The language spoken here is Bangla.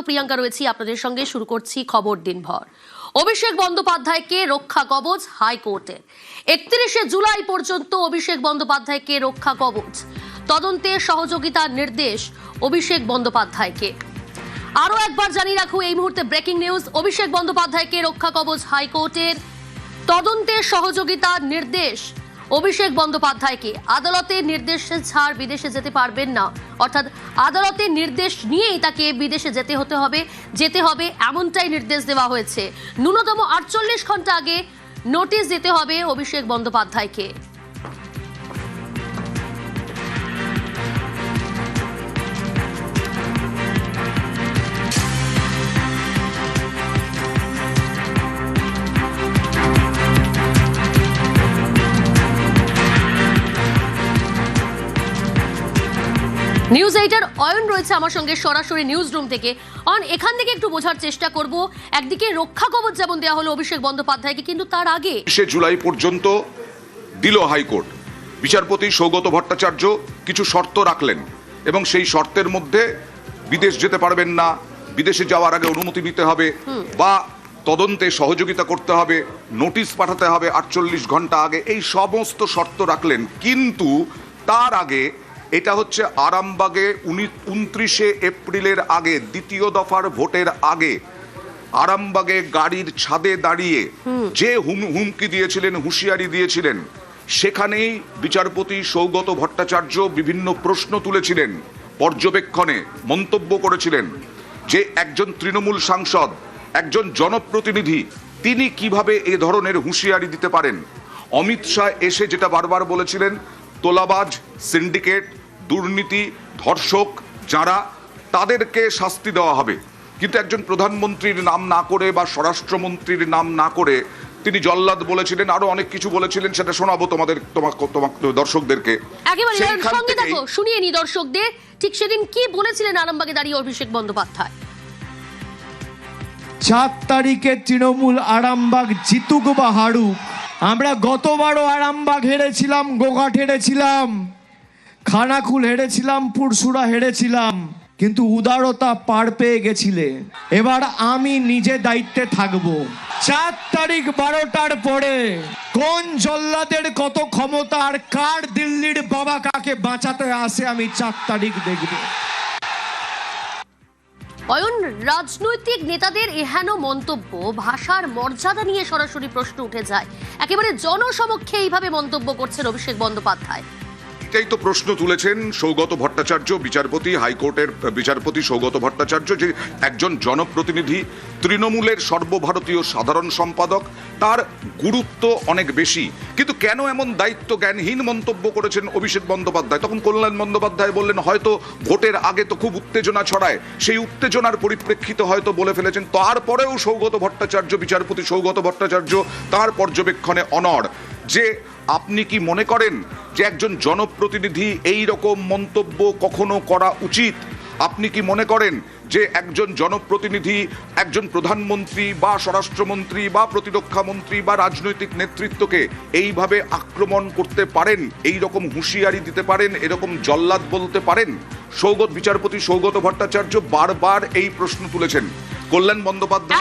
প্রিয়াঙ্কা রয়েছি আপনাদের সঙ্গে। শুরু করছি খবর দিনভর। অভিষেক বন্দ্যোপাধ্যায়কে রক্ষা কবচ হাইকোর্টের। 31শে জুলাই পর্যন্ত অভিষেক বন্দ্যোপাধ্যায়কে রক্ষা কবচ, তদন্তে সহযোগিতার নির্দেশ অভিষেক বন্দ্যোপাধ্যায়কে। আরো একবার জানিয়ে রাখুন, এই মুহূর্তে ব্রেকিং নিউজ। অভিষেক বন্দ্যোপাধ্যায়কে রক্ষা কবচ হাইকোর্টের, তদন্তে সহযোগিতার নির্দেশ অভিষেক বন্দ্যোপাধ্যায়কে। আদালতের নির্দেশে ছাড় বিদেশে যেতে পারবেন না, অর্থাৎ আদালতের নির্দেশ নিয়েই তাকে বিদেশে যেতে হবে এমনটাই নির্দেশ দেওয়া হয়েছে। ন্যূনতম 48 ঘন্টা আগে নোটিশ দিতে হবে অভিষেক বন্দ্যোপাধ্যায়কে। নিউজ 8-এর অয়ন রয়েছে আমার সঙ্গে সরাসরি নিউজ রুম থেকে। এখান থেকে একটু বোঝার চেষ্টা করব, একদিকে রক্ষা কবচ যেমন দেওয়া হলো অভিষেক বন্দ্যোপাধ্যায়কে, কিন্তু তার আগে 30শে জুলাই পর্যন্ত দিল হাইকোর্ট। বিচারপতি সৌগত ভট্টাচার্য কিছু শর্ত রাখলেন এবং সেই শর্তের মধ্যে বিদেশ যেতে পারবেন না, বিদেশে যাওয়ার আগে অনুমতি নিতে হবে বা তদন্তে সহযোগিতা করতে হবে, নোটিশ পাঠাতে হবে 48 ঘন্টা আগে, এই সমস্ত শর্ত রাখলেন। কিন্তু তার আগে, এটা হচ্ছে আরামবাগে 29শে এপ্রিলের আগে, দ্বিতীয় দফার ভোটের আগে আরামবাগে গাড়ির ছাদে দাঁড়িয়ে যে হুমকি দিয়েছিলেন, হুঁশিয়ারি দিয়েছিলেন, সেখানেই বিচারপতি সৌগত ভট্টাচার্য বিভিন্ন প্রশ্ন তুলেছিলেন, পর্যবেক্ষণে মন্তব্য করেছিলেন যে একজন তৃণমূল সাংসদ, একজন জনপ্রতিনিধি, তিনি কিভাবে এ ধরনের হুঁশিয়ারি দিতে পারেন। অমিত শাহ এসে যেটা বারবার বলেছিলেন, তোলাবাজ, সিন্ডিকেট, দুর্নীতি, ধর্ষক যারা, তাদেরকে শাস্তি দেওয়া হবে। কিন্তু একজন প্রধানমন্ত্রীর নাম না করে বা স্বরাষ্ট্রমন্ত্রীর নাম না করে তিনি জল্লাদ বলেছিলেন, আরো অনেক কিছু বলেছিলেন, সেটা শোনাবো তোমাদের দর্শকদেরকে। একেবারে সঙ্গে দেখো, শুনিয়ে নি দর্শকদের ঠিক সেদিন কি বলেছিলেন আরামবাগে দাঁড়িয়ে অভিষেক বন্দ্যোপাধ্যায়। 4 তারিখে তৃণমূল আরামবাগ জিতুক বা হারুক, আমরা গতবারও আরামবাগ হেরেছিলাম, গোঘাট হেরেছিলাম, খানাকুল হেরেছিলাম, পুরসুরা হেরেছিলাম, কিন্তু উদারতা পার পেয়ে গেছিলে। এবার আমি নিজে দায়িত্বে থাকব। 4 তারিখ 12টার পরে কোন জল্লাদের কত ক্ষমতা আর কার দিল্লির বাবা কাকে বাঁচাতে আসে, আমি 4 তারিখ দেখব। অয়ন, রাজনৈতিক নেতাদের এহেন মন্তব্য, ভাষার মর্যাদা নিয়ে সরাসরি প্রশ্ন উঠে যায়। একেবারে জনসমক্ষে এইভাবে মন্তব্য করছেন অভিষেক বন্দ্যোপাধ্যায়। এটাই তো প্রশ্ন তুলেছেন সৌগত ভট্টাচার্য, বিচারপতি, হাইকোর্টের বিচারপতি সৌগত ভট্টাচার্য, যে একজন জনপ্রতিনিধি, তৃণমূলের সর্বভারতীয় সাধারণ সম্পাদক, তার গুরুত্ব অনেক বেশি। কিন্তু কেন এমন দায়িত্ব জ্ঞানহীন মন্তব্য করেছেন অভিষেক বন্দ্যোপাধ্যায়? তখন কল্যাণ বন্দ্যোপাধ্যায় বললেন, হয়তো ভোটের আগে তো খুব উত্তেজনা ছড়ায়, সেই উত্তেজনার পরিপ্রেক্ষিতে হয়তো বলে ফেলেছেন। তারপরেও সৌগত ভট্টাচার্য, বিচারপতি সৌগত ভট্টাচার্য, তার পর্যবেক্ষণে অনড়। যে আপনি কি মনে করেন যে একজন জনপ্রতিনিধি এই রকম মন্তব্য কখনো করা উচিত? আপনি কি মনে করেন যে একজন জনপ্রতিনিধি, একজন প্রধানমন্ত্রী বা স্বরাষ্ট্রমন্ত্রী বা প্রতিরক্ষা মন্ত্রী বা রাজনৈতিক নেতৃত্বকে এইভাবে আক্রমণ করতে পারেন, এই রকম হুঁশিয়ারি দিতে পারেন, এরকম জল্লাদ বলতে পারেন? বিচারপতি সৌগত ভট্টাচার্য বারবার এই প্রশ্ন তুলেছেন। কল্যাণ বন্দ্যোপাধ্যায়